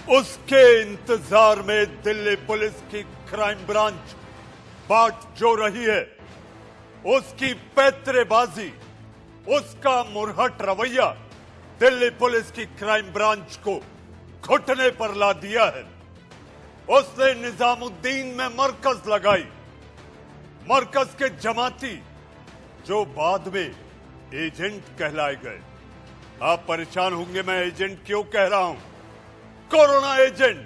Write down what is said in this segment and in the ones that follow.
उसके इंतजार में दिल्ली पुलिस की क्राइम ब्रांच बाट जो रही है। उसकी पैतरेबाजी, उसका मुरहट रवैया दिल्ली पुलिस की क्राइम ब्रांच को घुटने पर ला दिया है। उसने निजामुद्दीन में मरकज लगाई, मरकज के जमाती जो बाद में एजेंट कहलाए गए। आप परेशान होंगे मैं एजेंट क्यों कह रहा हूं। कोरोना एजेंट,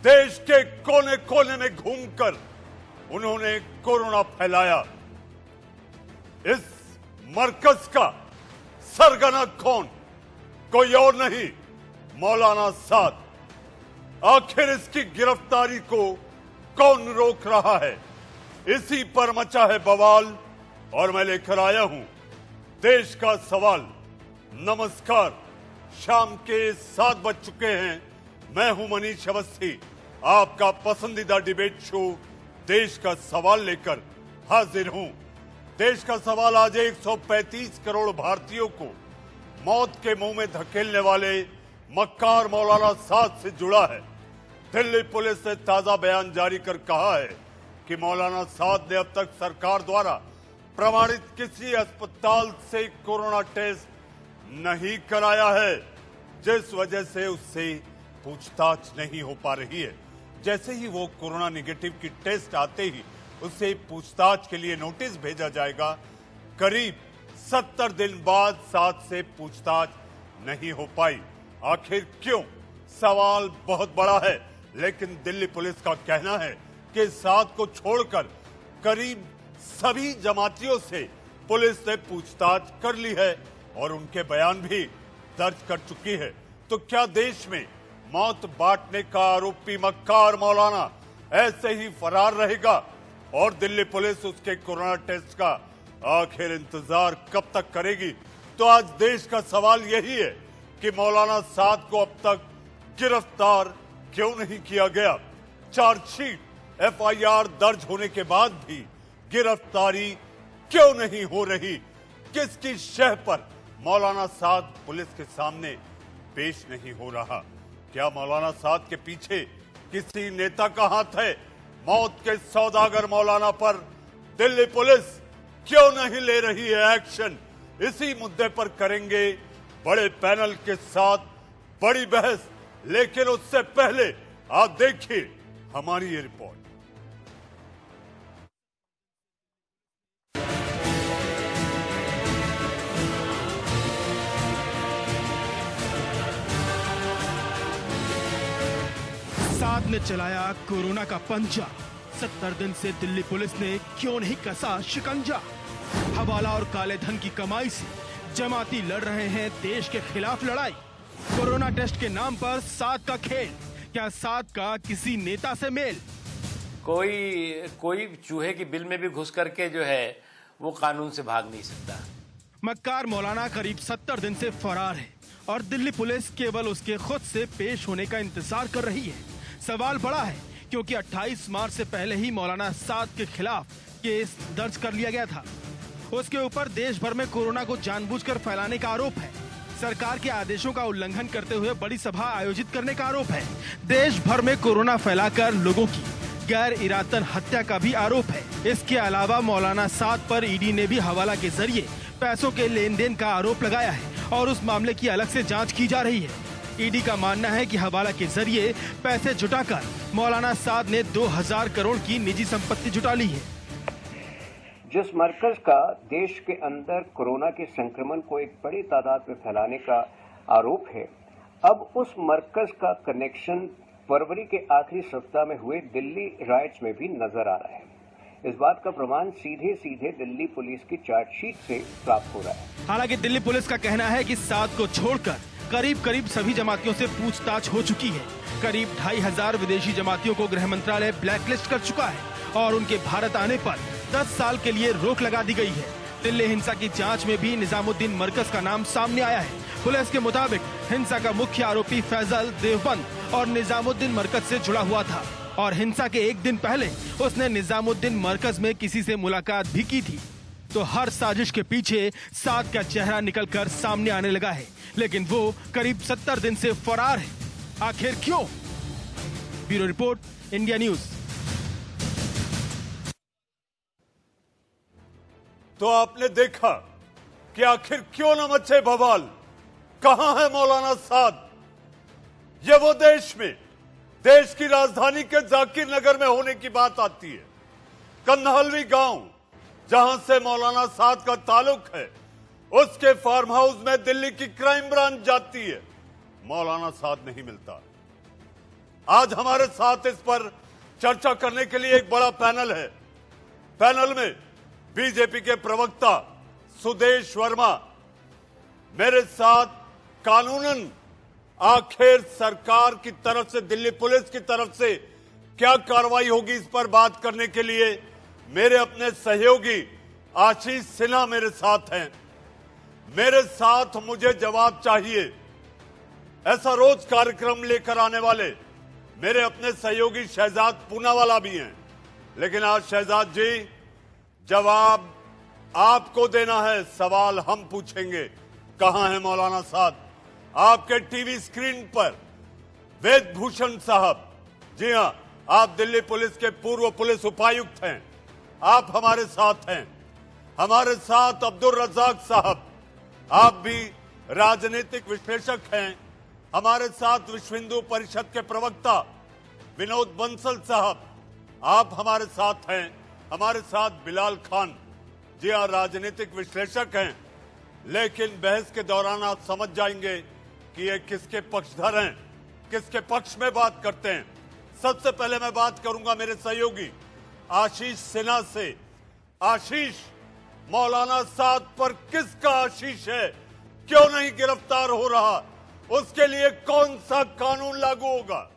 देश के कोने कोने में घूमकर उन्होंने कोरोना फैलाया। इस मरकज का सरगना कौन? कोई और नहीं, मौलाना साद। आखिर इसकी गिरफ्तारी को कौन रोक रहा है? इसी पर मचा है बवाल और मैं लेकर आया हूं देश का सवाल। नमस्कार, शाम के 7 बज चुके हैं। मैं हूं मनीष अवस्थी, आपका पसंदीदा डिबेट शो देश का सवाल लेकर हाजिर हूं। देश का सवाल आज 135 करोड़ भारतीयों को मौत के मुंह में धकेलने वाले मक्कार मौलाना साद से जुड़ा है। दिल्ली पुलिस ने ताजा बयान जारी कर कहा है कि मौलाना साद ने अब तक सरकार द्वारा प्रमाणित किसी अस्पताल से कोरोना टेस्ट नहीं कराया है, जिस वजह से उससे पूछताछ नहीं हो पा रही है। जैसे ही वो कोरोना निगेटिव की टेस्ट आते ही उससे पूछताछ के लिए नोटिस भेजा जाएगा। करीब 70 दिन बाद साद से पूछताछ नहीं हो पाई। आखिर क्यों? सवाल बहुत बड़ा है, लेकिन दिल्ली पुलिस का कहना है कि साद को छोड़कर करीब सभी जमातियों से पुलिस ने पूछताछ कर ली है और उनके बयान भी दर्ज कर चुकी है। तो क्या देश में मौत बांटने का आरोपी मक्कार मौलाना ऐसे ही फरार रहेगा और दिल्ली पुलिस उसके कोरोना टेस्ट का आखिर इंतजार कब तक करेगी? तो आज देश का सवाल यही है कि मौलाना साद को अब तक गिरफ्तार क्यों नहीं किया गया? चार्जशीट, FIR दर्ज होने के बाद भी गिरफ्तारी क्यों नहीं हो रही? किसकी शह पर मौलाना साद पुलिस के सामने पेश नहीं हो रहा? क्या मौलाना साद के पीछे किसी नेता का हाथ है? मौत के सौदागर मौलाना पर दिल्ली पुलिस क्यों नहीं ले रही है एक्शन? इसी मुद्दे पर करेंगे बड़े पैनल के साथ बड़ी बहस। लेकिन उससे पहले आप देखिए हमारी ये रिपोर्ट। साद ने चलाया कोरोना का पंजा। 70 दिन से दिल्ली पुलिस ने क्यों नहीं कसा शिकंजा? हवाला और काले धन की कमाई से जमाती लड़ रहे हैं देश के खिलाफ लड़ाई। कोरोना टेस्ट के नाम पर साद का खेल, क्या साद का किसी नेता से मेल? कोई चूहे की बिल में भी घुस करके जो है वो कानून से भाग नहीं सकता। मक्कार मौलाना करीब 70 दिन से फरार है और दिल्ली पुलिस केवल उसके खुद से पेश होने का इंतजार कर रही है। सवाल बड़ा है क्योंकि 28 मार्च से पहले ही मौलाना साद के खिलाफ केस दर्ज कर लिया गया था। उसके ऊपर देश भर में कोरोना को जानबूझकर फैलाने का आरोप है। सरकार के आदेशों का उल्लंघन करते हुए बड़ी सभा आयोजित करने का आरोप है। देश भर में कोरोना फैलाकर लोगों की गैर इरादतन हत्या का भी आरोप है। इसके अलावा मौलाना साद पर ईडी ने भी हवाला के जरिए पैसों के लेन देन का आरोप लगाया है और उस मामले की अलग से जांच की जा रही है। ईडी का मानना है कि हवाला के जरिए पैसे जुटाकर मौलाना साद ने 2000 करोड़ की निजी संपत्ति जुटा ली है। जिस मरकज का देश के अंदर कोरोना के संक्रमण को एक बड़ी तादाद में फैलाने का आरोप है, अब उस मरकज का कनेक्शन फरवरी के आखिरी सप्ताह में हुए दिल्ली राइट्स में भी नजर आ रहा है। इस बात का प्रमाण सीधे सीधे दिल्ली पुलिस की चार्जशीट से प्राप्त हो रहा है। हालांकि दिल्ली पुलिस का कहना है कि साद को छोड़कर करीब सभी जमातियों से पूछताछ हो चुकी है। करीब 2500 विदेशी जमातियों को गृह मंत्रालय ब्लैकलिस्ट कर चुका है और उनके भारत आने पर 10 साल के लिए रोक लगा दी गई है। दिल्ली हिंसा की जांच में भी निजामुद्दीन मरकज का नाम सामने आया है। पुलिस के मुताबिक हिंसा का मुख्य आरोपी फैजल देवबंद और निजामुद्दीन मरकज से जुड़ा हुआ था और हिंसा के एक दिन पहले उसने निजामुद्दीन मरकज में किसी से मुलाकात भी की थी। तो हर साजिश के पीछे साद का चेहरा निकलकर सामने आने लगा है, लेकिन वो करीब 70 दिन से फरार है। आखिर क्यों? Bureau report, India news. तो आपने देखा कि आखिर क्यों न मचे बवाल। कहां है मौलाना साद? ये वो देश की राजधानी के जाकिर नगर में होने की बात आती है। कन्हलवी गांव जहां से मौलाना साद का ताल्लुक है, उसके फार्म हाउस में दिल्ली की क्राइम ब्रांच जाती है, मौलाना साद नहीं मिलता। आज हमारे साथ इस पर चर्चा करने के लिए एक बड़ा पैनल है। पैनल में बीजेपी के प्रवक्ता सुदेश वर्मा, मेरे साथ कानूनन आखिर सरकार की तरफ से, दिल्ली पुलिस की तरफ से क्या कार्रवाई होगी इस पर बात करने के लिए मेरे अपने सहयोगी आशीष सिन्हा मेरे साथ हैं। मेरे साथ मुझे जवाब चाहिए, ऐसा रोज कार्यक्रम लेकर आने वाले मेरे अपने सहयोगी शहजाद पूनावाला भी हैं। लेकिन आज शहजाद जी, जवाब आपको देना है, सवाल हम पूछेंगे। कहां है मौलाना साद? आपके टीवी स्क्रीन पर वेदभूषण साहब, जी हां, आप दिल्ली पुलिस के पूर्व पुलिस उपायुक्त हैं, आप हमारे साथ हैं। हमारे साथ अब्दुल रज्जाक साहब, आप भी राजनीतिक विश्लेषक हैं। हमारे साथ विश्व हिंदू परिषद के प्रवक्ता विनोद बंसल साहब, आप हमारे साथ हैं। हमारे साथ बिलाल खान, जी हाँ, राजनीतिक विश्लेषक हैं। लेकिन बहस के दौरान आप समझ जाएंगे कि ये किसके पक्षधर हैं, किसके पक्ष में बात करते हैं। सबसे पहले मैं बात करूंगा मेरे सहयोगी आशीष सिन्हा से। आशीष, मौलाना साद पर किसका आशीष है? क्यों नहीं गिरफ्तार हो रहा? उसके लिए कौन सा कानून लागू होगा?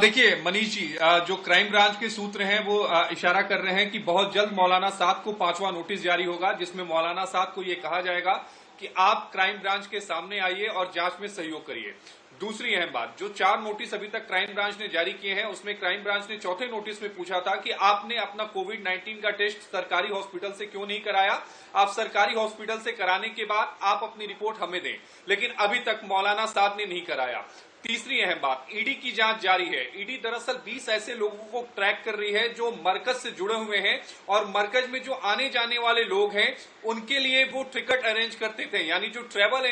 देखिए मनीष जी, जो क्राइम ब्रांच के सूत्र हैं वो इशारा कर रहे हैं कि बहुत जल्द मौलाना साद को 5वां नोटिस जारी होगा, जिसमें मौलाना साद को ये कहा जाएगा कि आप क्राइम ब्रांच के सामने आइए और जांच में सहयोग करिए। दूसरी अहम बात, जो 4 नोटिस अभी तक क्राइम ब्रांच ने जारी किए हैं, उसमें क्राइम ब्रांच ने चौथे नोटिस में पूछा था कि आपने अपना कोविड-19 का टेस्ट सरकारी हॉस्पिटल से क्यों नहीं कराया? आप सरकारी हॉस्पिटल से कराने के बाद आप अपनी रिपोर्ट हमें दें। लेकिन अभी तक मौलाना साद ने नहीं कराया। तीसरी अहम बात, ईडी की जांच जारी है। ईडी दरअसल 20 ऐसे लोगों को ट्रैक कर रही है जो मरकज से जुड़े हुए हैं, और मरकज में जो आने जाने वाले लोग हैं उनके लिए वो टिकट अरेंज करते थे, यानी जो ट्रेवल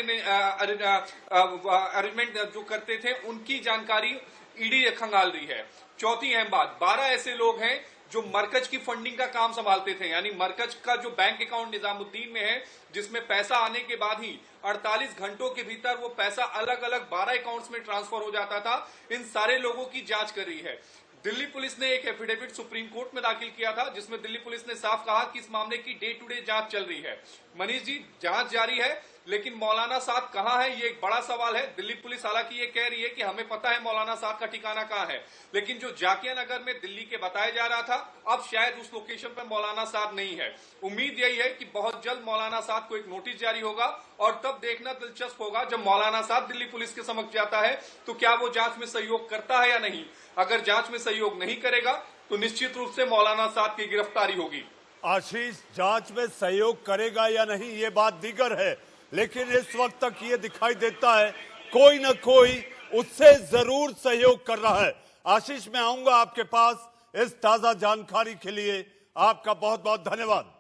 अरेंजमेंट जो करते थे, उनकी जानकारी ईडी खंगाल रही है। चौथी अहम बात, 12 ऐसे लोग हैं जो मरकज की फंडिंग का काम संभालते थे, यानी मरकज का जो बैंक अकाउंट निजामुद्दीन में है, जिसमें पैसा आने के बाद ही 48 घंटों के भीतर वो पैसा अलग अलग 12 अकाउंट्स में ट्रांसफर हो जाता था। इन सारे लोगों की जांच कर रही है। दिल्ली पुलिस ने एक एफिडेविट सुप्रीम कोर्ट में दाखिल किया था, जिसमें दिल्ली पुलिस ने साफ कहा कि इस मामले की डे टू डे जांच चल रही है। मनीष जी, जांच जारी है, लेकिन मौलाना साद कहां है, ये एक बड़ा सवाल है। दिल्ली पुलिस हालांकि ये कह रही है कि हमें पता है मौलाना साद का ठिकाना कहां है, लेकिन जो जाकिया नगर में दिल्ली के बताया जा रहा था, अब शायद उस लोकेशन पर मौलाना साद नहीं है। उम्मीद यही है कि बहुत जल्द मौलाना साद को एक नोटिस जारी होगा, और तब देखना दिलचस्प होगा जब मौलाना साद दिल्ली पुलिस के समक्ष जाता है तो क्या वो जांच में सहयोग करता है या नहीं। अगर जांच में सहयोग नहीं करेगा तो निश्चित रूप से मौलाना साद की गिरफ्तारी होगी। आशीष, जांच में सहयोग करेगा या नहीं ये बात दीगर है, लेकिन इस वक्त तक ये दिखाई देता है कोई न कोई उससे जरूर सहयोग कर रहा है। आशीष, मैं आऊंगा आपके पास इस ताजा जानकारी के लिए। आपका बहुत बहुत धन्यवाद।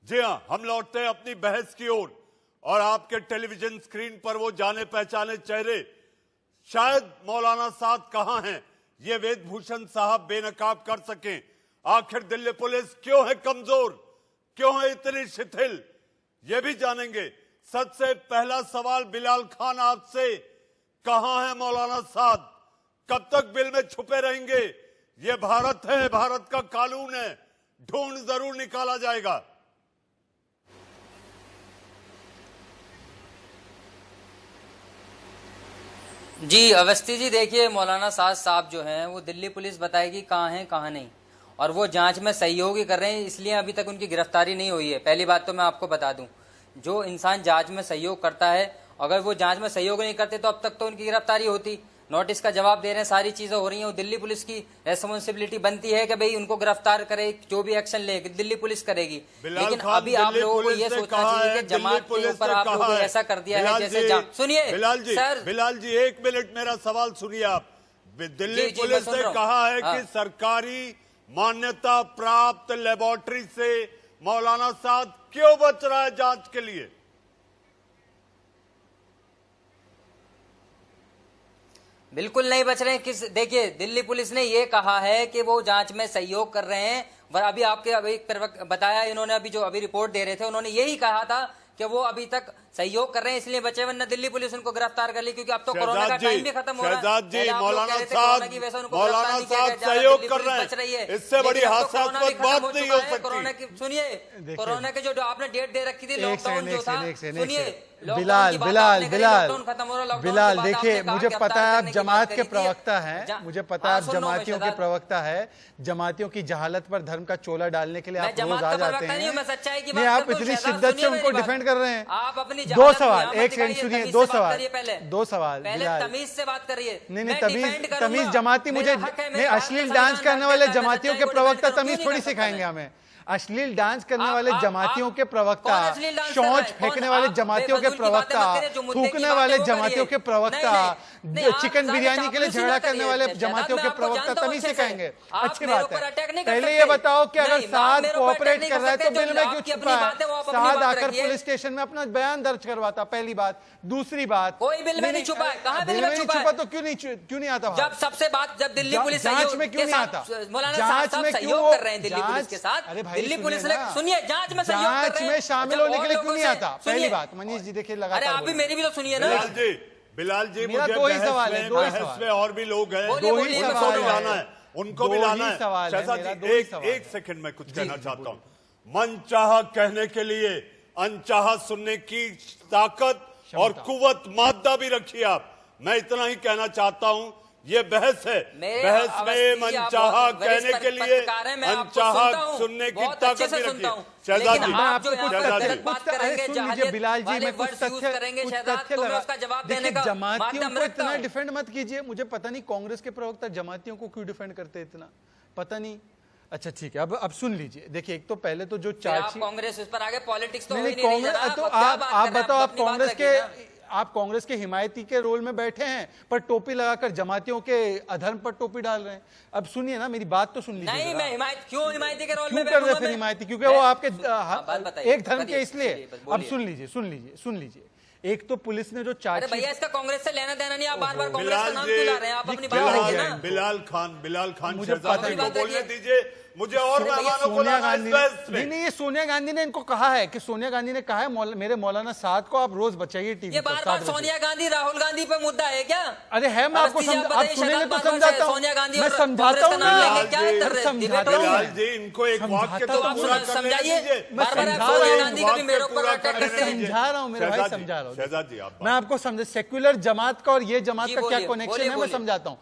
जी हां, हम लौटते हैं अपनी बहस की ओर, और आपके टेलीविजन स्क्रीन पर वो जाने पहचाने चेहरे, शायद मौलाना साद कहां हैं ये वेदभूषण साहब बेनकाब कर सकें। आखिर दिल्ली पुलिस क्यों है कमजोर, क्यों है इतनी शिथिल, ये भी जानेंगे। सबसे पहला सवाल बिलाल खान आपसे, कहां है मौलाना साद? कब तक बिल में छुपे रहेंगे? ये भारत है, भारत का कानून है, ढूंढ जरूर निकाला जाएगा। जी अवस्थी जी, देखिए मौलाना साद साहब जो हैं वो दिल्ली पुलिस बताएगी कहाँ हैं कहाँ नहीं, और वो जांच में सहयोग ही कर रहे हैं, इसलिए अभी तक उनकी गिरफ्तारी नहीं हुई है। पहली बात तो मैं आपको बता दूं, जो इंसान जांच में सहयोग करता है, अगर वो जांच में सहयोग नहीं करते तो अब तक तो उनकी गिरफ्तारी होती। नोटिस का जवाब दे रहे हैं, सारी चीजें हो रही हैं। दिल्ली पुलिस की रेस्पॉन्सिबिलिटी बनती है कि भाई उनको गिरफ्तार करे, जो भी एक्शन ले दिल्ली पुलिस करेगी। लेकिन अभी आप लोगों को ये सोचना चाहिए कि जमात के ऊपर आप लोगों ने ऐसा कर दिया है जैसे सुनिए बिलाल जी 1 मिनट मेरा सवाल सुनिए आप। दिल्ली पुलिस ने कहा है कि सरकारी मान्यता प्राप्त लेबोरेटरी से मौलाना साद क्यों बच रहा है जांच के लिए? बिल्कुल नहीं बच रहे हैं। देखिए, दिल्ली पुलिस ने ये कहा है कि वो जांच में सहयोग कर रहे हैं। अभी आपके अभी बताया इन्होंने, अभी जो अभी रिपोर्ट दे रहे थे उन्होंने यही कहा था कि वो अभी तक सहयोग कर रहे हैं इसलिए बचे, वरना दिल्ली पुलिस उनको गिरफ्तार कर ली, क्योंकि अब तो कोरोना का टाइम भी खत्म हो रहा है। शहजाद जी, मौलाना साहब सहयोग कर रहे हैं, इससे बड़ी हास्यास्पद बात नहीं हो सकती। कोरोना की सुनिए, कोरोना के जो आपने डेट दे रखी थी, लॉकडाउन जो था, सुनिए बिलाल देखिए, मुझे पता है आप जमात के प्रवक्ता हैं, मुझे पता है आप जमातियों के प्रवक्ता है। जमातियों की जहालत पर धर्म का चोला डालने के लिए आप रोज आ जाते हैं। नहीं, आप इतनी शिद्दत से उनको डिफेंड कर रहे हैं। आप अपनी 2 सवाल, एक सेकंड सुनिए, 2 सवाल पहले तमीज से बात करिए। नहीं, तमीज जमाती मुझे नहीं, अश्लील डांस करने वाले जमातियों के प्रवक्ता तमीज थोड़ी सिखाएंगे हमें। अश्लील डांस करने वाले जमातियों के प्रवक्ता, शौच फेंकने वाले जमातियों के प्रवक्ता, थूकने वाले जमातियों के प्रवक्ता, चिकन बिरयानी के लिए झगड़ा करने वाले जमातियों के प्रवक्ता तमीज सिखाएंगे। अच्छी बात है। पहले ये बताओ कि अगर साद कोऑपरेट कर रहा है तो बिल में क्यों छुपा है? साद आकर पुलिस स्टेशन में अपना बयान दर्ज करवाता, पहली बात। दूसरी बात, कोई बिल में नहीं छुपा है। कहां बिल में छुपा तो क्यों नहीं आता? जब सबसे बात, जब दिल्ली पुलिस जांच में क्यों नहीं आता? जांच में सहयोग कर रहे हैं दिल्ली पुलिस के साथ। दिल्ली पुलिस ने सुनिए, जांच में सहयोग कर रहे हैं, में शामिल होने के लिए क्यों नहीं आता? पहली बात। मनीष जी देखिए, लगातार अरे आप भी मेरी भी तो सुनिए ना। बिलाल जी मेरा 2 ही सवाल है, 2 ही सवाल। और भी लोग हैं, दो ही सवाल लाना है, उनको भी लाना है। एक सेकंड में कुछ कहना चाहता हूं। मनचाहा कहने के लिए अनचाहा सुनने की ताकत और कुव्वत मादा भी रखिए आप। मैं इतना ही कहना चाहता हूं, ये बहस है, बहस में मनचाहा कहने के लिए अनचाहा सुनने की ताकत भी रखिए। शहजाद जी, बिलाल जी, मैं कुछ तथ्य लगा। जमातियों को इतना डिफेंड मत कीजिए। मुझे पता नहीं कांग्रेस के प्रवक्ता जमातियों को क्यों डिफेंड करते इतना, पता नहीं। अच्छा ठीक है, अब सुन लीजिए। देखिए, एक तो पहले तो जो चार्जशीट, कांग्रेस उस पर आगे पॉलिटिक्स तो नहीं, कांग्रेस तो आप बताओ, आप कांग्रेस के हिमायती के रोल में बैठे हैं पर टोपी लगाकर जमातियों के अधर्म पर टोपी डाल रहे हैं। अब सुनिए ना, मेरी बात तो सुन लीजिए। नहीं, मैं हिमायती के रोल में कर रहे फिर हिमायती? क्योंकि वो आपके एक धर्म के, इसलिए। अब सुन लीजिए। एक तो पुलिस ने जो चार्जशीट, भैया इसका कांग्रेस से लेना देना नहीं, आप बार-बार कांग्रेस का नाम क्यों ला रहे हैं? आप अपनी बात रखिए ना। बिलाल खान मुझे बोलने दीजिए, मुझे और मेहमानों को नहीं, ये सोनिया गांधी ने इनको कहा है कि सोनिया गांधी ने कहा है मेरे मौलाना साद को आप रोज बचाइए टीवी ये पर। बार-बार सोनिया गांधी राहुल गांधी पे मुद्दा है क्या? अरे है, मैं आपको आप सुनेंगे तो समझाता हूँ। सोनिया गांधी मैं समझाता हूँ ना, बिलाल जी, इनको एक वाक्य तो पूरा समझाइए। समझा रहा हूँ मेरे भाई, समझा रहा हूँ मैं आपको। समझे सेक्युलर जमात का और ये जमात का क्या कनेक्शन है, मैं समझाता हूँ।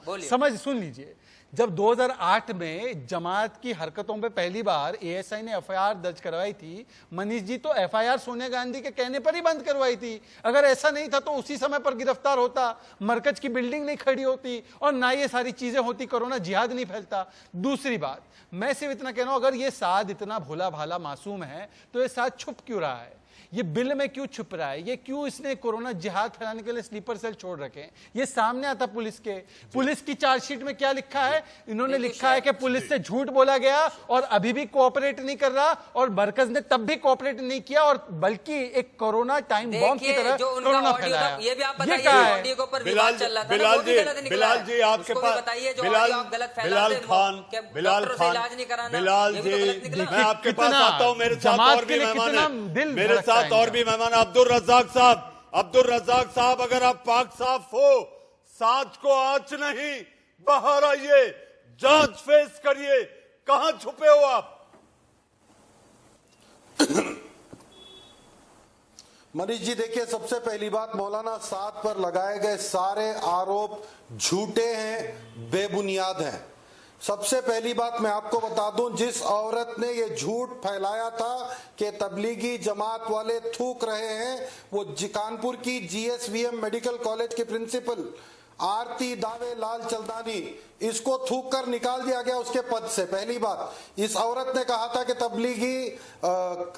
सुन लीजिए। जब 2008 में जमात की हरकतों पे पहली बार एएसआई ने एफआईआर दर्ज करवाई थी, मनीष जी, तो एफआईआर सोनिया गांधी के कहने पर ही बंद करवाई थी। अगर ऐसा नहीं था तो उसी समय पर गिरफ्तार होता, मरकज की बिल्डिंग नहीं खड़ी होती और ना ये सारी चीजें होती, कोरोना जिहाद नहीं फैलता। दूसरी बात, मैं सिर्फ इतना कह रहा हूं, अगर ये साद इतना भोला भाला मासूम है तो ये साद छुप क्यों रहा है? ये बिल में क्यों छुप रहा है? ये क्यों इसने कोरोना जिहाद फैलाने के लिए स्लीपर सेल छोड़ रखे हैं? ये सामने आता पुलिस की चार्जशीट में क्या लिखा है? इन्होंने लिखा है कि पुलिस से झूठ बोला गया और अभी भी कोऑपरेट नहीं कर रहा, और मरकज ने तब भी कोऑपरेट नहीं किया, और बल्कि एक कोरोना टाइम बॉम्ब की तरह कोरोना फैलाया। ये भी आप बताइए, बिलाल जी, आपके पास बिलाल जी, मैं आपके पास आता हूँ। मेरे साथ और भी मेहमान हैं, मेरे साथ और भी मेहमान। अब्दुल रज्जाक साहब, अगर आप पाक साफ हो, साथ को आंच नहीं, बाहर आइए, जांच फेस करिए। कहां छुपे हो आप? मनीष जी, देखिए, सबसे पहली बात, मौलाना साद पर लगाए गए सारे आरोप झूठे हैं, बेबुनियाद हैं। सबसे पहली बात मैं आपको बता दूं, जिस औरत ने ये झूठ फैलाया था कि तबलीगी जमात वाले थूक रहे हैं, वो कानपुर की जीएसवीएम मेडिकल कॉलेज के प्रिंसिपल आरती दावे लाल चंदानी, इसको थूक कर निकाल दिया गया उसके पद से। पहली बात, इस औरत ने कहा था कि तबलीगी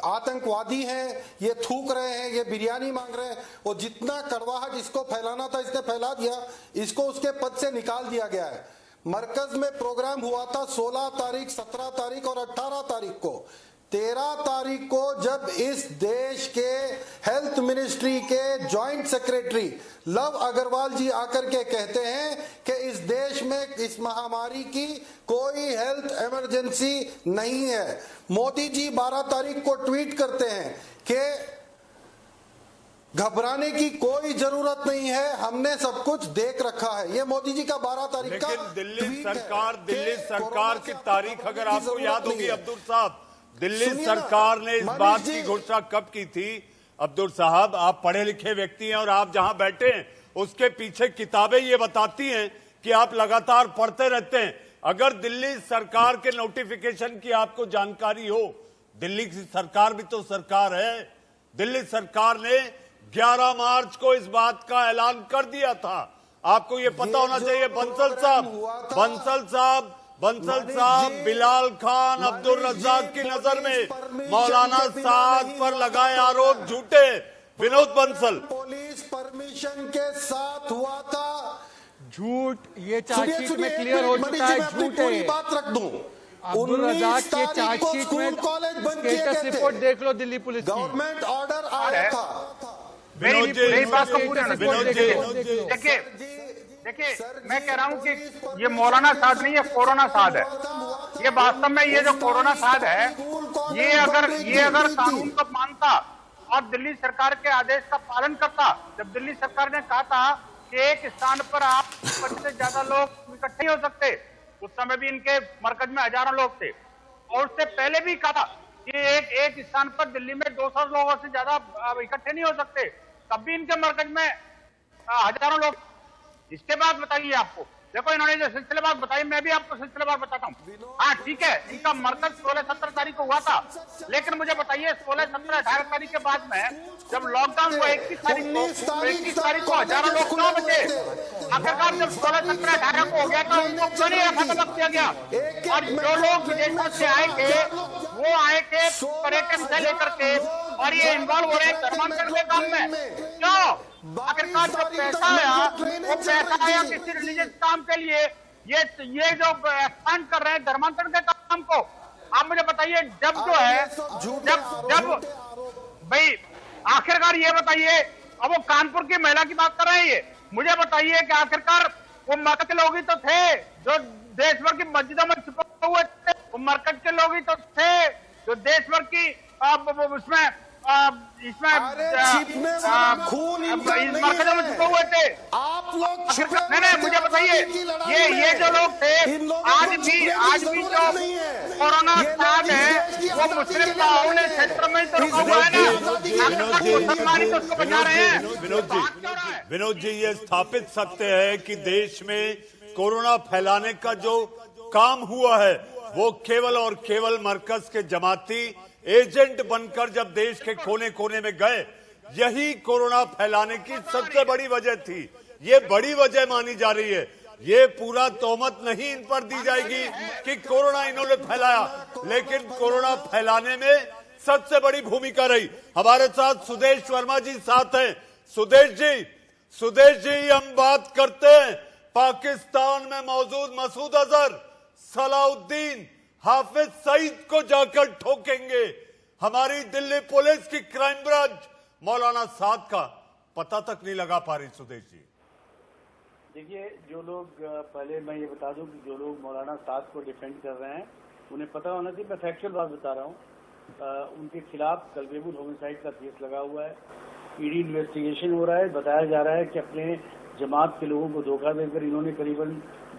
आतंकवादी हैं, ये थूक रहे हैं, ये बिरयानी मांग रहे हैं, और जितना कड़वाहट इसको फैलाना था इसने फैला दिया, इसको उसके पद से निकाल दिया गया है। मरकज में प्रोग्राम हुआ था 16 तारीख, 17 तारीख और 18 तारीख को। 13 तारीख को जब इस देश के हेल्थ मिनिस्ट्री के जॉइंट सेक्रेटरी लव अग्रवाल जी आकर के कहते हैं कि इस देश में इस महामारी की कोई हेल्थ इमरजेंसी नहीं है, मोदी जी 12 तारीख को ट्वीट करते हैं कि घबराने की कोई जरूरत नहीं है, हमने सब कुछ देख रखा है। ये मोदी जी का 12 तारीख का दिल्ली सरकार की तारीख अगर आपको याद होगी अब्दुल साहब, दिल्ली सरकार ने इस बात की घोषणा कब की थी? अब्दुल साहब, आप पढ़े लिखे व्यक्ति हैं और आप जहां बैठे हैं उसके पीछे किताबें ये बताती हैं कि आप लगातार पढ़ते रहते हैं। अगर दिल्ली सरकार के नोटिफिकेशन की आपको जानकारी हो, दिल्ली की सरकार भी तो सरकार है। दिल्ली सरकार ने 11 मार्च को इस बात का ऐलान कर दिया था। आपको ये पता होना चाहिए। बंसल साहब, बिलाल खान, अब्दुल रज्जाक की नजर में मौलाना साद पर लगाए आरोप झूठे। विनोद बंसल, पुलिस परमिशन के साथ हुआ था, झूठ। ये चार्जशीट में क्लियर हो चुका है, झूठ है। बात रख दूं, अब्दुल रज्जाक के चार्जशीट में स्टेटस रिपोर्ट देख लो दिल्ली पुलिस की। गवर्नमेंट ऑर्डर आया था। विनोद जी, देखिए, मैं कह रहा हूं कि ये मौलाना साद नहीं है, कोरोना साद है। ये वास्तव में ये जो कोरोना साद है, ये अगर कानून को मानता और दिल्ली सरकार के आदेश का पालन करता, जब दिल्ली सरकार ने कहा था कि एक स्थान पर आप 50 से ज्यादा लोग इकट्ठे हो सकते, उस समय भी इनके मरकज में हजारों लोग थे, और उससे पहले भी कहा कि एक स्थान पर दिल्ली में 200 लोगों से ज्यादा इकट्ठे नहीं हो सकते, तब भी इनके मरकज में हजारों लोग। इसके बाद बताइए, आपको देखो इन्होंने जो सिलसिलेवार बताई, मैं भी आपको सिलसिलेवार बताता हूँ। हाँ ठीक है, इनका मरकज 16-17 तारीख को हुआ था, लेकिन मुझे बताइए 16-17-18 तारीख के बाद में जब लॉकडाउन हुआ 21 तारीख को हजारों लोग क्यों बचे? आखिरकार जब 16-17-18 को हो गया तो उनको क्यों नहीं रखा किया गया? और जो लोग विदेशों से आए थे वो आए थे पर्यटन से लेकर के, और ये इन्वॉल्व हो रहे हैं धर्मांतरण के काम में। क्यों? आखिरकार जो पैसा आया वो पैसा आया किसी रिलीजियस काम के लिए। ये जो एक्सपांड कर रहे हैं धर्मांतरण के काम को, आप मुझे बताइए, जब जो है जब भाई आखिरकार ये बताइए, अब वो कानपुर की महिला की बात कर रहे हैं, ये मुझे बताइए कि आखिरकार वो मरकज के लोग ही तो थे जो देश भर की मस्जिदों में छुपे हुए थे, वो मरकज के लोग ही तो थे जो देश भर की इसमें खून मरकजों में छुपे हुए थे। आप लोग नहीं, मुझे बताइए, ये जो लोग थे, आज भी जो कोरोना साथ है वो मुस्लिम बाहुल्य क्षेत्र में तो रुका हुआ है ना, मुसलमान तो उसको बचा रहे हैं। विनोद जी, ये स्थापित सत्य है कि देश में कोरोना फैलाने का जो काम हुआ है वो केवल और केवल मरकज के जमाती एजेंट बनकर जब देश के कोने कोने में गए, यही कोरोना फैलाने की सबसे बड़ी वजह थी। ये बड़ी वजह मानी जा रही है। ये पूरा तोहमत नहीं इन पर दी जाएगी कि कोरोना इन्होंने फैलाया, लेकिन कोरोना फैलाने में सबसे बड़ी भूमिका रही। हमारे साथ सुदेश वर्मा जी साथ हैं। सुदेश जी, हम बात करते हैं पाकिस्तान में मौजूद मसूद अजहर, सलाउद्दीन, हाफिज सईद को जाकर ठोकेंगे। हमारी दिल्ली पुलिस की क्राइम ब्रांच मौलाना साद का पता तक नहीं लगा पा रही। सुदेश जी, देखिए, जो लोग, पहले मैं ये बता दूं कि जो लोग मौलाना साद को डिफेंड कर रहे हैं उन्हें पता होना चाहिए, मैं फैक्चुअल बात बता रहा हूँ, उनके खिलाफ कल्पेबुल होमिसाइड का केस लगा हुआ है, ईडी इन्वेस्टिगेशन हो रहा है। बताया जा रहा है कि अपने जमात के लोगों को धोखा देकर इन्होंने करीबन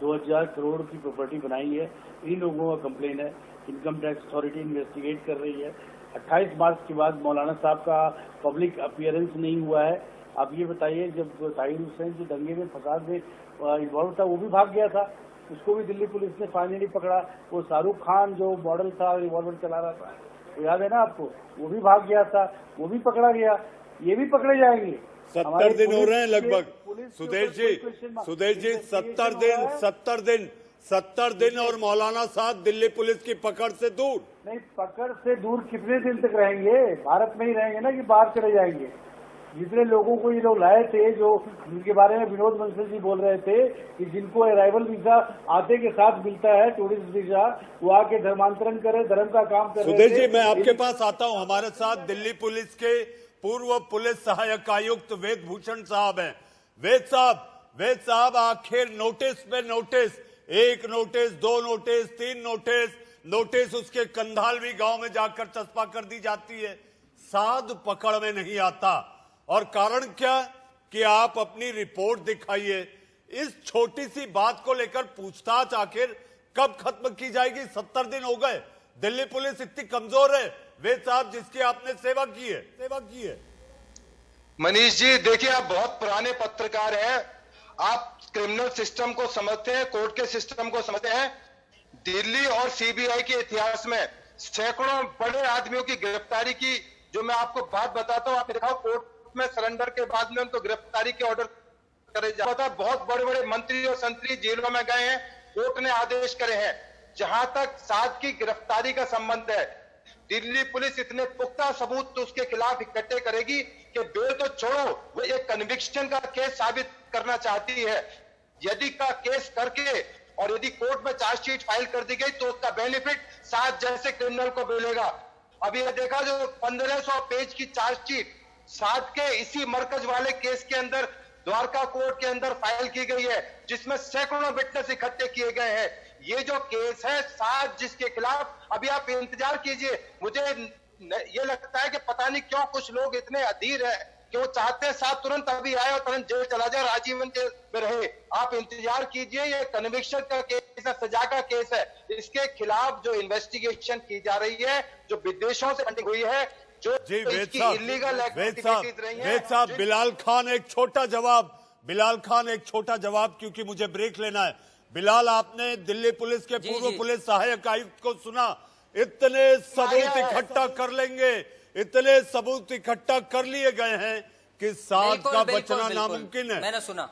2000 करोड़ की प्रॉपर्टी बनाई है। इन लोगों का कंप्लेन है, इनकम टैक्स अथॉरिटी इन्वेस्टिगेट कर रही है। 28 मार्च के बाद मौलाना साहब का पब्लिक अपीयरेंस नहीं हुआ है। आप ये बताइए, जब ताहिर हुसैन जो दंगे में फसाद में इन्वॉल्व था वो भी भाग गया था, उसको भी दिल्ली पुलिस ने फाइनली पकड़ा। वो शाहरुख खान जो मॉडल था, रिवॉल्वर चला रहा था, वो याद है ना आपको, वो भी भाग गया था, वो भी पकड़ा गया। ये भी पकड़े जाएंगे। 70 दिन हो रहे हैं लगभग। सुदेश जी 70 दिन और मौलाना साहब दिल्ली पुलिस की पकड़ से दूर। नहीं, पकड़ से दूर कितने दिन तक रहेंगे? भारत में ही रहेंगे ना कि बाहर चले जाएंगे? जितने लोगों को ये लोग लाए थे, जो जिनके बारे में विनोद बंसल जी बोल रहे थे कि जिनको अराइवल वीजा आते के साथ मिलता है, टूरिस्ट वीजा, वो आके धर्मांतरण करे, धर्म का काम करे। सुदेश जी, मैं आपके पास आता हूं। हमारे साथ दिल्ली पुलिस के पूर्व पुलिस सहायक आयुक्त वेद भूषण साहब हैं। वेद साहब, आखिर नोटिस पे नोटिस, 1 नोटिस, 2 नोटिस, 3 नोटिस उसके कंधालवी गांव में जाकर चस्पा कर दी जाती है, साध पकड़ में नहीं आता। और कारण क्या कि आप अपनी रिपोर्ट दिखाइए। इस छोटी सी बात को लेकर पूछताछ आखिर कब खत्म की जाएगी? 70 दिन हो गए, दिल्ली पुलिस इतनी कमजोर है वेद साहब, जिसकी आपने सेवा की है। मनीष जी, देखिए, आप बहुत पुराने पत्रकार हैं, आप क्रिमिनल सिस्टम को समझते हैं, कोर्ट के सिस्टम को समझते हैं। दिल्ली और सीबीआई के इतिहास में सैकड़ों बड़े आदमियों की गिरफ्तारी की, जो मैं आपको बात बताता हूं, आपने देखा कोर्ट में सरेंडर के बाद में उनको गिरफ्तारी के ऑर्डर करे जाता है। बहुत बड़े बड़े मंत्री और संतरी जेलों में गए हैं, कोर्ट ने आदेश करे हैं। जहां तक साध की गिरफ्तारी का संबंध है, दिल्ली पुलिस इतने पुख्ता सबूत तो उसके खिलाफ इकट्ठे करेगी कि बेल तो छोड़ो, वो एक कन्विक्शन का केस साबित करना चाहती है। यदि का केस करके और यदि कोर्ट में चार्जशीट फाइल कर दी गई तो उसका बेनिफिट साध जैसे क्रिमिनल को मिलेगा। अभी यह देखा, जो 1500 पेज की चार्जशीट साध के इसी मरकज वाले केस के अंदर द्वारका कोर्ट के अंदर फाइल की गई है, जिसमें सैकड़ों विटनेस इकट्ठे किए गए हैं। ये जो केस है साध, जिसके खिलाफ अभी आप इंतजार कीजिए। मुझे ये लगता है कि पता नहीं क्यों कुछ लोग इतने अधीर है कि वो चाहते हैं साध तुरंत अभी आए और तुरंत जेल चला जाए, राजीवन जेल में रहे। आप इंतजार कीजिए, ये कन्विक्शन का केस है, सजा का केस है। इसके खिलाफ जो इन्वेस्टिगेशन की जा रही है, जो विदेशों से फंडिंग हुई है, जी वेद साहब, बिलाल खान एक छोटा जवाब, क्योंकि मुझे ब्रेक लेना है। बिलाल, आपने दिल्ली पुलिस के पूर्व पुलिस सहायक आयुक्त को सुना, इतने सबूत इकट्ठा कर लेंगे, इतने सबूत इकट्ठा कर लिए गए हैं कि साध का बचना नामुमकिन है। मैंने सुना,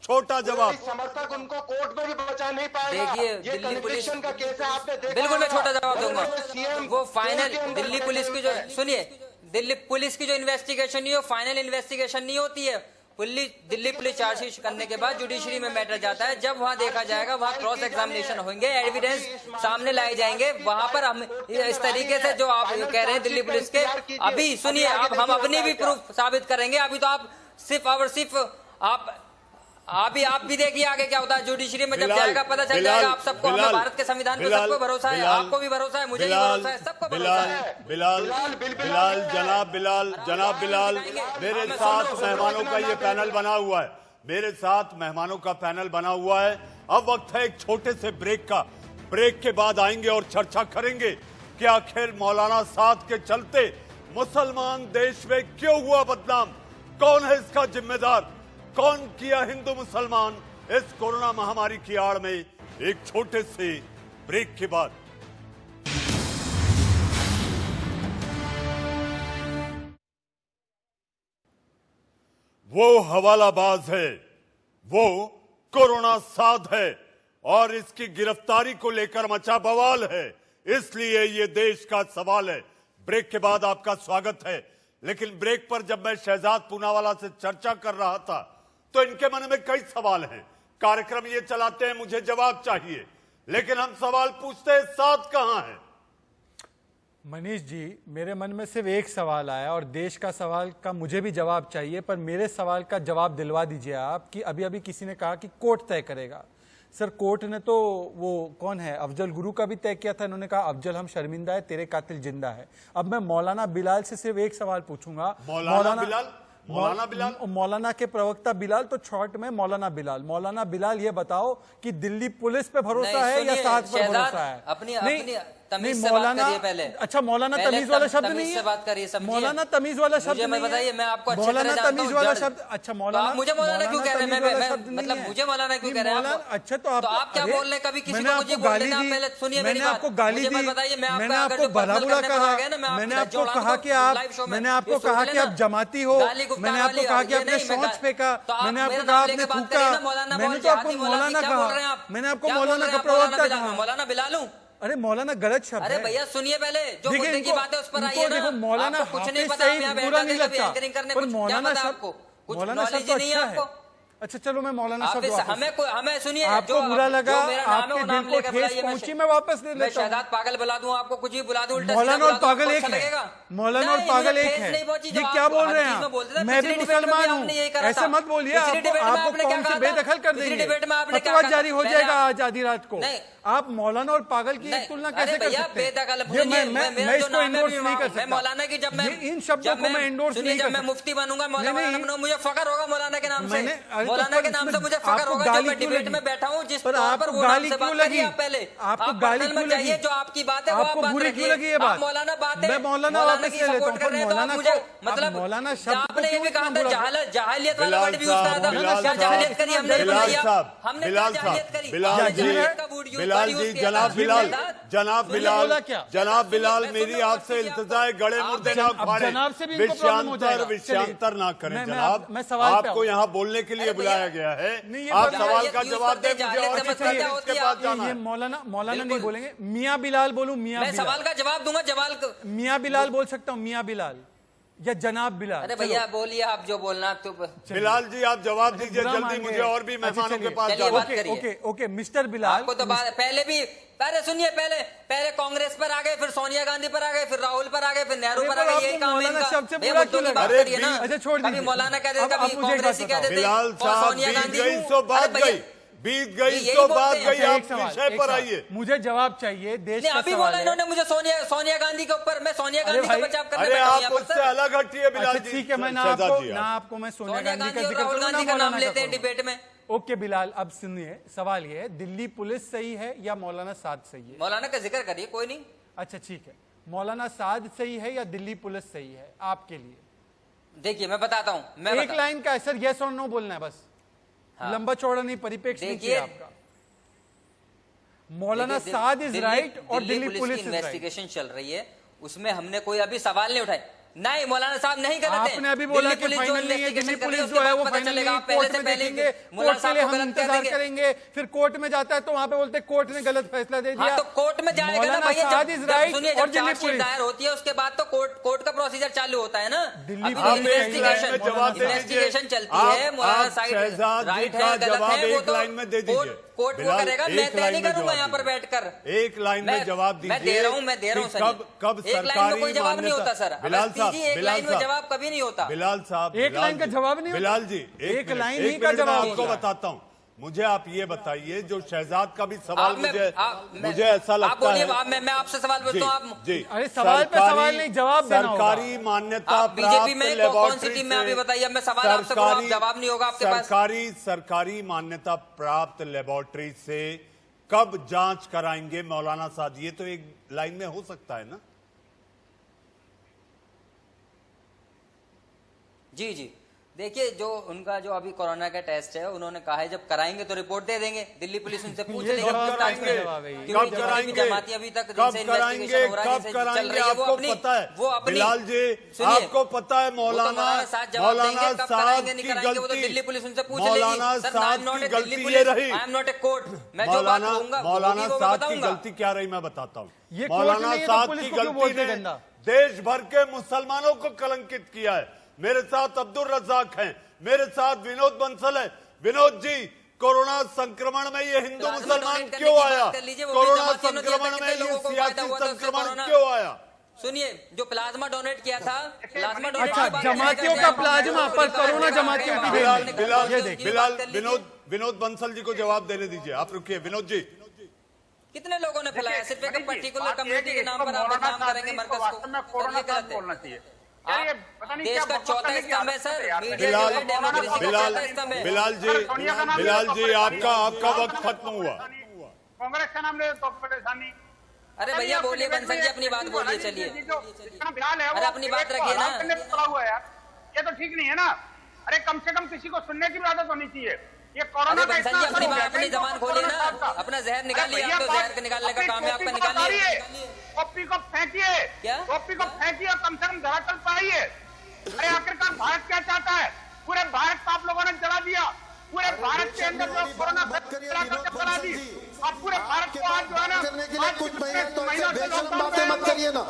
छोटा जवाब। समर्थक उनको कोर्ट में भी बचा नहीं पाएगा। देखिए, दिल्ली पुलिस का केस है, आपने देखा। बिल्कुल, मैं छोटा जवाब दूंगा। वो फाइनल दिल्ली पुलिस की जो, सुनिए, दिल्ली पुलिस की जो इन्वेस्टिगेशन नहीं हो, फाइनल इन्वेस्टिगेशन नहीं होती है। दिल्ली पुलिस चार्जशीट करने के बाद जुडिशरी में मैटर जाता है, जब वहां देखा जाएगा, वहां क्रॉस एग्जामिनेशन होंगे, एविडेंस सामने लाए जाएंगे, वहां पर हम इस तरीके से जो आप कह रहे हैं दिल्ली पुलिस के, अभी सुनिए, अब हम अपने भी प्रूफ साबित करेंगे। अभी तो आप सिर्फ आप भी देखिए आगे क्या होता है। जुडिशरी में जब जाएगा पता चल जाएगा आप सबको। हमें भारत के संविधान पे सबको भरोसा है, आपको भी भरोसा है, मुझे भी भरोसा है, सबको भरोसा है। जनाब बिलाल, मेरे साथ मेहमानों का ये पैनल बना हुआ है। अब वक्त है एक छोटे से ब्रेक का। ब्रेक के बाद आएंगे और चर्चा करेंगे कि आखिर मौलाना साध के चलते मुसलमान देश में क्यों हुआ बदनाम, कौन है इसका जिम्मेदार, कौन किया हिंदू मुसलमान इस कोरोना महामारी की आड़ में। एक छोटे से ब्रेक के बाद वो हवालाबाज है, वो कोरोना साध है और इसकी गिरफ्तारी को लेकर मचा बवाल है, इसलिए ये देश का सवाल है। ब्रेक के बाद आपका स्वागत है। लेकिन ब्रेक पर जब मैं शहजाद पूनावाला से चर्चा कर रहा था तो इनके मन में कई सवाल हैं। कार्यक्रम ये चलाते हैं, मुझे जवाब चाहिए, लेकिन हम सवाल पूछते हैं, साध कहां है? मनीष जी, मेरे मन में सिर्फ एक सवाल आया और देश का सवाल का मुझे भी जवाब चाहिए, पर मेरे सवाल का जवाब दिलवा दीजिए आप कि अभी अभी किसी ने कहा कि कोर्ट तय करेगा। सर, कोर्ट ने तो वो कौन है, अफजल गुरु का भी तय किया था। इन्होंने कहा अफजल हम शर्मिंदा है, तेरे कातिल जिंदा है। अब मैं मौलाना बिलाल से सिर्फ एक सवाल पूछूंगा। मौलाना के प्रवक्ता बिलाल तो शॉर्ट में मौलाना बिलाल ये बताओ कि दिल्ली पुलिस पे भरोसा है या साध पर भरोसा है? अपनी तमीज से बात करिए पहले। अच्छा मौलाना तमीज वाला शब्द नहीं है, बात करिए, मौलाना तमीज वाला शब्द नहीं है। बताइए, मैं आपको अच्छे मौलाना तमीज वाला शब्द, अच्छा मौलाना, मुझे मौलाना क्यों कह रहे हैं? मतलब मुझे मौलाना क्यों कह रहे हैं? अच्छा तो आप क्या बोल रहे हैं? कभी किसी को मुझे बोल देना, पहले सुनिए मेरी बात। मैंने आपको गाली दी, मैंने आपको भला बुरा कहा, मैंने आपको कहा कि आप, मैंने आपको कहा कि आप जमाती हो, मैंने आपको कहा कि आपने शौच फेंका, मैंने आपको कहा आपने थूका, मैंने तो आपको मौलाना कहा, मैंने आपको मौलाना का प्रवक्ता कहा। मौलाना बिलालू? अरे मौलाना गलत शब्द है। अरे भैया सुनिए पहले, जो मुद्दे की बात है उस पर आइए ना। देखो मौलाना कुछ नहीं पता, बुरा नहीं लगता, पर मौलाना शब्द, मौलाना शब्द तो अच्छा है। अच्छा चलो मैं मौलाना शब्द हमें सुनिए, आपको बुरा लगा, आपके दिल को ठेस पहुंची, मैं वापस ले लेता हूं। शहजाद पागल बुला दूं, आपको कुछ भी बुला दूं, उल्टा मौलाना और पागल एक है, मौलाना और पागल एक है। ये क्या बोल रहे हैं आप? मैं भी मुसलमान हूँ, ऐसे मत बोलिए। आपको कौन से बेदखल कर देंगे, फतवा जारी हो जाएगा आज आधी रात को। आप मौलाना और पागल की तुलना कैसे कर सकते हैं? मैं इसको एंडोर्स नहीं कर सकता। मौलाना की जब मैं इन शब्दों को मैं एंडोर्स नहीं कर सकता। मैं मुफ्ती बनूंगा, मौलाना मुझे फख्र होगा मौलाना के नाम से, मौलाना के नाम से मुझे फख्र होगा जब मैं डिबेट में बैठा हूँ, जिस पर आपको गाली क्यों लगी? पहले आपको गाली क्यों लगी? जो आपकी बात है आपको बुरी क्यों लगी? ये बात मौलाना बात है, मैं मौलाना वापस ले लेता हूँ, पर मौलाना को, मतलब मौलाना शब्द आपने ये भी कहा था जाहिलियत वाला वर्ड भी यूज करा था। क्या जाहिलियत करी हमने? हमने जाहिलियत करी। बिलाल जी, जनाब बिलाल मेरी आपसे इल्तिजा है, गड़े मुर्दे ना उखाड़े, विषयांतर ना करें जनाब। आपको यहाँ बोलने के लिए बुलाया गया है, आप सवाल का जवाब दें मुझे और इसके बाद जाना है। मौलाना नहीं बोलेंगे, मियाँ बिलाल बोलूं? मियाँ बिलाल सवाल का जवाब दूंगा, मियाँ बिलाल बोल सकता हूँ, मियाँ बिलाल या जनाब बिलाल? अरे भैया बोलिए आप जो बोलना। तो बिलाल जी आप जवाब दीजिए जल्दी, मुझे और भी मेहमानों के पास जाना। ओके मिस्टर बिलाल, आपको तो पहले भी, अरे सुनिए, पहले कांग्रेस पर आ गए, फिर सोनिया गांधी पर आ गए, फिर राहुल पर आ गए, फिर नेहरू पर आ गए। यही काम है इनका। अच्छा छोड़ दीजिए, मौलाना कह देते, कभी कांग्रेस ही कह देते, बिलाल साहब सोनिया गांधी बीत गई सो बात गई, आप विषय पर आइए। मुझे जवाब चाहिए, देश का अभी बोला इन्होंने मुझे सोनिया गांधी के ऊपर, मैं सोनिया गांधी का बचाव करने बैठा हूं। आप उससे अलग हटिए बिलाल जी। ठीक है, मैं ना आपको मैं सोनिया गांधी का जिक्र राहुल गांधी का नाम लेते हैं डिबेट में। ओके बिलाल, अब सुनिए, सवाल ये है, दिल्ली पुलिस सही है या मौलाना साद सही है? मौलाना का जिक्र करिए, कोई नहीं। अच्छा ठीक है, मौलाना साद सही है या दिल्ली पुलिस सही है आपके लिए? देखिए मैं बताता हूँ, एक लाइन का सर यस और नो बोलना है बस, लंबा चौड़ा नहीं, परिपेक्ष नहीं चाहिए आपका। मौलाना साद इज राइट और दिल्ली पुलिस इन्वेस्टिगेशन चल रही है, उसमें हमने कोई अभी सवाल नहीं उठाए। नहीं, मौलाना साहब नहीं गलत है। आपने अभी बोला कि फाइनल नहीं है, दिल्ली पुलिस जो है वो फाइनल नहीं है, कोर्ट में देखेंगे, कोर्ट के लिए हम इंतजार करेंगे, फिर कोर्ट में जाता है तो वहां पे बोलते हैं कोर्ट ने गलत फैसला दे दिया। तो कोर्ट में जाएगा ना भैया, सुनिए जब चार्जशीट दायर होती है उसके बाद तो कोर्ट का प्रोसीजर चालू होता है ना। इन्वेस्टिगेशन चलती है, मौलाना साइड राइट है गलत है वो तो कोर्ट वो करेगा, मैं तय नहीं करूंगा यहाँ पर बैठकर। एक लाइन में जवाब दीजिए। मैं दे रहा हूँ सर, कब एक लाइन में कोई जवाब नहीं होता सर, एक लाइन में जवाब कभी नहीं होता। बिलाल साहब, एक लाइन का जवाब नहीं होता। बिलाल जी एक लाइन ही का जवाब आपको बताता हूँ। मुझे आप ये बताइए, जो शहजाद का भी सवाल मुझे ऐसा लगता है, मैं आपसे सवाल पूछता हूँ आप जी, अरे सवाल पे सवाल नहीं, जवाब देना होगा। सरकारी मान्यता बीजेपी में कौन सी टीम में अभी बताइए, मैं सवाल आपसे पूछूं, जवाब नहीं होगा आपके पास। सरकारी मान्यता प्राप्त लेबोरेटरी से कब जांच कराएंगे मौलाना साद? ये तो एक लाइन में हो सकता है ना? जी जी, देखिए जो उनका जो अभी कोरोना का टेस्ट है, उन्होंने कहा है जब कराएंगे तो रिपोर्ट दे देंगे। दिल्ली पुलिस उनसे पूछ लेगी कब कराएंगे, जमाती अभी तक आपको पता है बिलाल जी, आपको पता है मौलाना साद की गलती, दिल्ली पुलिस उनसे पूछ मौलाना साद की गलती ये रही। I am not a court, मैं जो बात कहूंगा मौलाना साद की गलती क्या रही मैं बताता हूँ। मौलाना साद की गलती ने देश भर के मुसलमानों को कलंकित किया है। मेरे साथ अब्दुल रज्जाक हैं, मेरे साथ विनोद बंसल है। विनोद जी, कोरोना संक्रमण में ये हिंदू मुसलमान क्यों आया? कोरोना संक्रमण में ये सियासी संक्रमण क्यों आया? सुनिए, जो प्लाज्मा डोनेट किया था, प्लाज्मा डोनेट, अच्छा जमातियों का प्लाज्मा पर कोरोना जमातियों की विनोद बंसल जी को जवाब देने दीजिए। आप रुकिए विनोद जी। कितने लोगों ने फैलाया? सिर्फ एक पर्टिकुलर कम्युनिटी के नाम पर आप बदनाम करेंगे मरकज को? बोलना चाहिए। देश का चौथा स्तंभ है सर, बिलाल जी आपका वक्त खत्म हुआ। कांग्रेस का नाम ले तो परेशानी। अरे भैया बोलिए बंसल जी, अपनी बात बोलिए, चलिए। अरे अपनी बात रखिए ना। ये तो ठीक नहीं है ना। अरे कम से कम किसी को सुनने की आदत होनी चाहिए। ये कोरोना का बंसल जी अपनी जबान खोलिए ना, अपना जहर निकालिए। आप तो जहर निकालने का काम है आपका, निकालिए। कॉपी को फेंकिए, कॉपी को फेंकिए, कम से कम धरातल पर आइए। अरे आखिरकार भारत क्या चाहता है? पूरे भारत को आप लोगों ने जला दिया। पूरे भारत के अंदर जो कोरोना फैला दी, अब पूरे भारत को आज जो है ना करने के लिए कुछ महीने तो ऐसे बेशरम बातें मत करिए ना,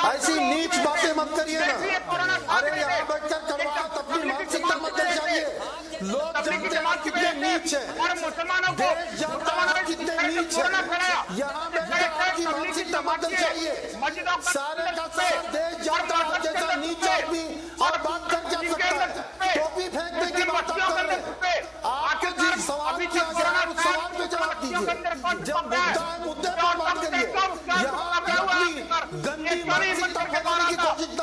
ऐसी नीच बातें मत करिए ना। अरे यहाँ बैठकर कड़वा अपनी मानसिकता मत दर्शाइए। लोग जानते हैं कितने नीच है, देश जानता है कितने नीच है। यहाँ बैठकर आपकी मानसिकता मत दर्शाइए। सारे का सारा देश जानता है जैसा नीच आदमी और बात कर क्या सकता है। टोपी फेंकने की बात कर रहे हैं। आपके जिस सवाल किया गया है उस सवाल पे जवाब दीजिए। जब मुद्दा है मुद्दे पर बात करिए। यहाँ पे अपनी गंदी मानसिकता फैलाने की कोशिश न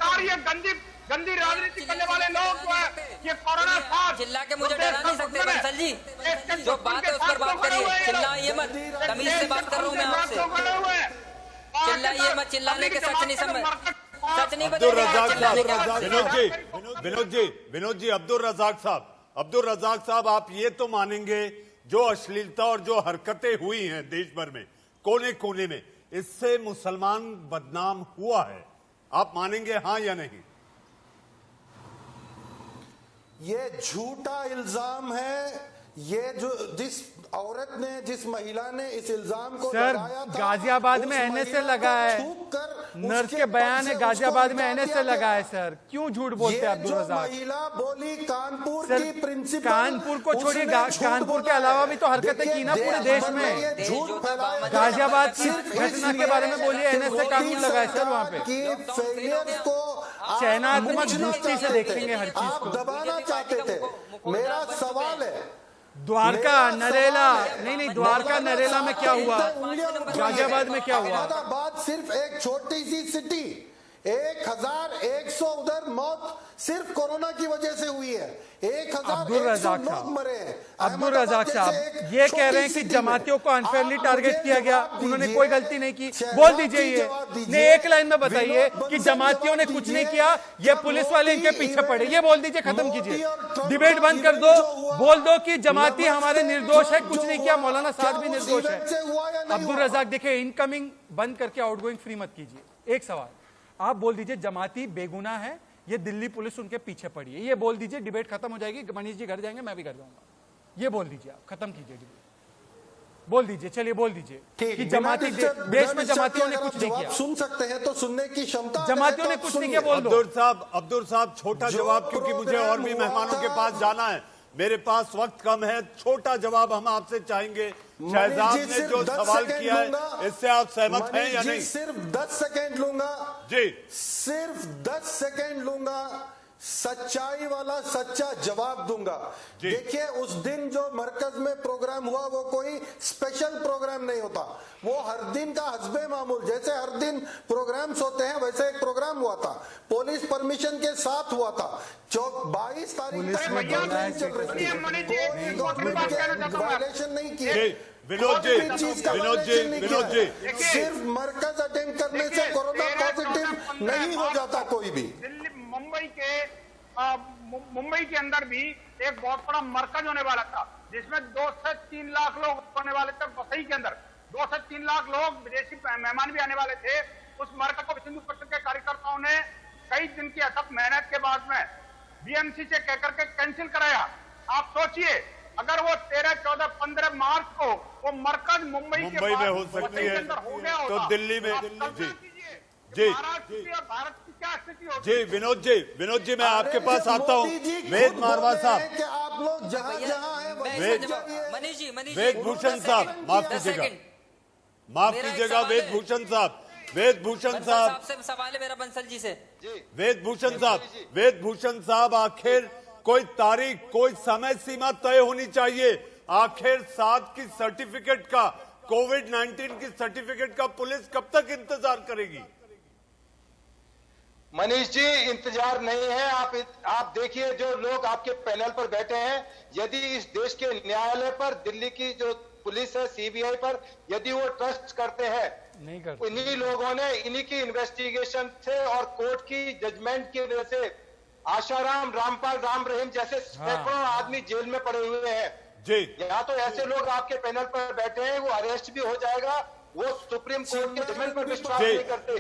करिए। गंदी राजनीति करने वाले लोग जो है ये कोरोना साथ चिल्ला के मुझे डरा नहीं सकते बंसल जी। जो बात है उस पर बात करिए, चिल्लाइए मत। तमीज से बात कर रहा हूँ मैं आपसे। चिल्लाइए मत, चिल्लाने के सच नहीं समझ, सच नहीं अब्दुल रज़ाक साहब, विनोद जी, अब्दुल रज़ाक साहब, आप ये तो मानेंगे जो अश्लीलता और जो हरकतें हुई हैं देश भर में कोने कोने में, इससे मुसलमान बदनाम हुआ है, आप मानेंगे हाँ या नहीं? ये झूठा इल्जाम है। ये जो जिस औरत ने, जिस महिला ने इस इल्जाम को लगाया था, गाजियाबाद में एनएसए लगा है। नर्स के बयान है गाजियाबाद में एनएसए लगा है। सर क्यों झूठ बोलते हैं अब्दुल रज़ाक? महिला बोली कानपुर की प्रिंसिपल, कानपुर को छोड़िए, कानपुर के अलावा भी तो हरकतें की ना पूरे देश में। झूठ फैलाया। गाजियाबाद की घटना के बारे में बोलिए, एनएसए कानून लगा है सर वहाँ पे। फेलियर को चयनात्मक दृष्टि से देखेंगे हर चीज को। आप दबाना चाहते थे। मेरा सवाल है द्वारका नरेला, नहीं द्वारका नरेला में क्या हुआ, गाजियाबाद में क्या हुआ? अहमदाबाद सिर्फ एक छोटी सी सिटी, 1100 उधर मौत सिर्फ कोरोना की वजह से हुई है। 1100 लोग मरे हैं। अब्दुल रज़ाक साहब ये कह रहे हैं कि जमातियों को अनफेयरली टारगेट किया गया, उन्होंने कोई गलती नहीं की। बोल दीजिए ये नहीं, एक लाइन में बताइए कि जमातियों ने कुछ नहीं किया, ये पुलिस वाले इनके पीछे पड़े, ये बोल दीजिए, खत्म कीजिए, डिबेट बंद कर दो। बोल दो कि जमाती हमारे निर्दोष है, कुछ नहीं किया, मौलाना साहब भी निर्दोष है। अब्दुल रज़ाक देखिए, इनकमिंग बंद करके आउटगोइंग फ्री मत कीजिए। एक सवाल आप बोल दीजिए, जमाती बेगुनाह है, ये दिल्ली पुलिस उनके पीछे पड़ी है, ये बोल दीजिए, डिबेट खत्म हो जाएगी। मनीष जी घर जाएंगे, मैं भी घर जाऊंगा, ये बोल दीजिए, आप खत्म कीजिए डिबेट। बोल दीजिए, चलिए बोल दीजिए कि जमाती देश में जमातियों ने कुछ नहीं किया। सुन सकते हैं तो सुनने की क्षमता, जमातियों ने कुछ नहीं किया, बोल दो। अब्दुल साहब छोटा जवाब, क्योंकि मुझे और भी मेहमानों के पास जाना है, मेरे पास वक्त कम है, छोटा जवाब हम आपसे चाहेंगे। शहजाद ने जो सवाल किया है इससे आप सहमत हैं या नहीं? सिर्फ 10 सेकेंड लूंगा जी, सिर्फ 10 सेकेंड लूंगा, सच्चाई वाला सच्चा जवाब दूंगा। देखिए, उस दिन जो मरकज में प्रोग्राम हुआ वो कोई स्पेशल प्रोग्राम नहीं होता, वो हर दिन का हस्बे मामूल, जैसे हर दिन प्रोग्राम्स होते हैं वैसे एक प्रोग्राम हुआ था, पुलिस परमिशन के साथ हुआ था। 22 तारीख वायलेशन नहीं किए। विनोद जी, सिर्फ मरकज अटेंड करने से कोरोना पॉजिटिव नहीं हो जाता कोई भी। मुंबई के अंदर भी एक बहुत बड़ा मरकज होने वाला था, जिसमें 2 से 3 लाख लोग होने वाले थे। वसई के अंदर 2 से 3 लाख लोग, विदेशी मेहमान भी आने वाले थे। उस मरकज को विश्व हिंदू परिषद के कार्यकर्ताओं ने कई दिन की अथक मेहनत के बाद में बीएमसी से कहकर के कैंसिल कराया। आप सोचिए, अगर वो 13, 14, 15 मार्च को वो मरकज मुंबई में हो सकती है तो दिल्ली में भारत की क्या स्थिति होगी? जी विनोद जी मैं आपके पास आता हूँ। वेद मारवा साहब, आप लोग जहाँ हैं वेद भूषण साहब, माफ कीजिएगा वेद भूषण साहब से सवाल है मेरा बंसल जी से। वेद भूषण साहब, आखिर कोई तारीख, कोई समय सीमा तय होनी चाहिए। आखिर 7 की सर्टिफिकेट का, कोविड-19 की सर्टिफिकेट का पुलिस कब तक इंतजार करेगी? मनीष जी, इंतजार नहीं है। आप देखिए, जो लोग आपके पैनल पर बैठे हैं, यदि इस देश के न्यायालय पर, दिल्ली की जो पुलिस है, सीबीआई पर, यदि वो ट्रस्ट करते हैं नहीं करते। इन्हीं लोगों ने, इन्हीं की इन्वेस्टिगेशन से और कोर्ट की जजमेंट की वजह से आशाराम, रामपाल, राम रहीम जैसे सैकड़ों आदमी जेल में पड़े हुए हैं जी। या तो ऐसे लोग आपके पैनल पर बैठे हैं, वो अरेस्ट भी हो जाएगा, वो सुप्रीम कोर्ट के जजमेंट पर विश्वास नहीं करते।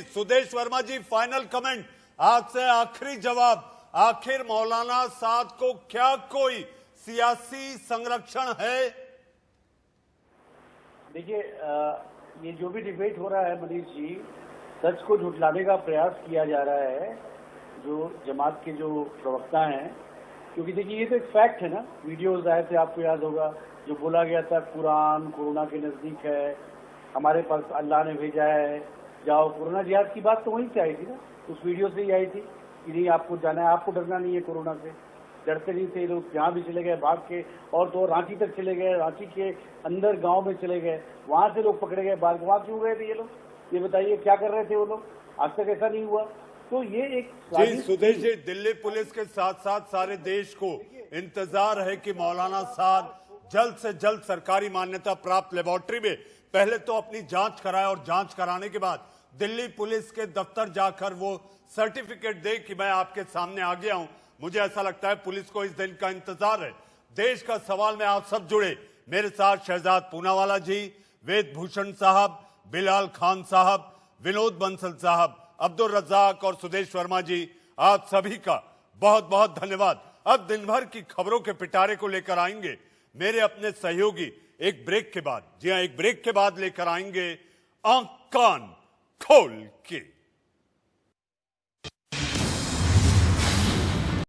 सुदेश वर्मा जी, फाइनल कमेंट आपसे, आखिरी जवाब, आखिर मौलाना साद को क्या कोई सियासी संरक्षण है? देखिए, ये जो भी डिबेट हो रहा है मनीष जी, सच को झुठलाने का प्रयास किया जा रहा है जो जमात के जो प्रवक्ता हैं, क्योंकि देखिए ये तो एक फैक्ट है ना। वीडियोज आए थे, आपको याद होगा, जो बोला गया था कुरान कोरोना के नजदीक है, हमारे पास अल्लाह ने भेजा है, जाओ कोरोना जिहाद की बात तो वहीं से आई थी ना, उस वीडियो से ही आई थी कि नहीं आपको जाना है, आपको डरना नहीं है कोरोना से। डरते नहीं थे लोग, जहाँ भी चले गए भाग के, और तो रांची तक चले गए, रांची के अंदर गांव में चले गए, वहां से लोग पकड़े गए, बाहर वहां क्यों गए थे ये लोग? ये बताइए क्या कर रहे थे वो लोग? आज तक ऐसा नहीं हुआ। तो ये एक जी सुदेश जी, दिल्ली पुलिस के साथ साथ सारे देश को इंतजार है कि मौलाना साद जल्द से जल्द सरकारी मान्यता प्राप्त लेबोरेटरी में पहले तो अपनी जांच कराए और जांच कराने के बाद दिल्ली पुलिस के दफ्तर जाकर वो सर्टिफिकेट दे कि मैं आपके सामने आ गया हूं। मुझे ऐसा लगता है पुलिस को इस दिन का इंतजार है। देश का सवाल में आप सब जुड़े, मेरे साथ शहजाद पूनावाला जी, वेद भूषण साहब, बिलाल खान साहब, विनोद बंसल साहब, अब्दुल रज्जाक और सुदेश वर्मा जी, आप सभी का बहुत बहुत धन्यवाद। अब दिन भर की खबरों के पिटारे को लेकर आएंगे मेरे अपने सहयोगी एक ब्रेक के बाद। जी हां, एक ब्रेक के बाद लेकर आएंगे आंख कान खोल के।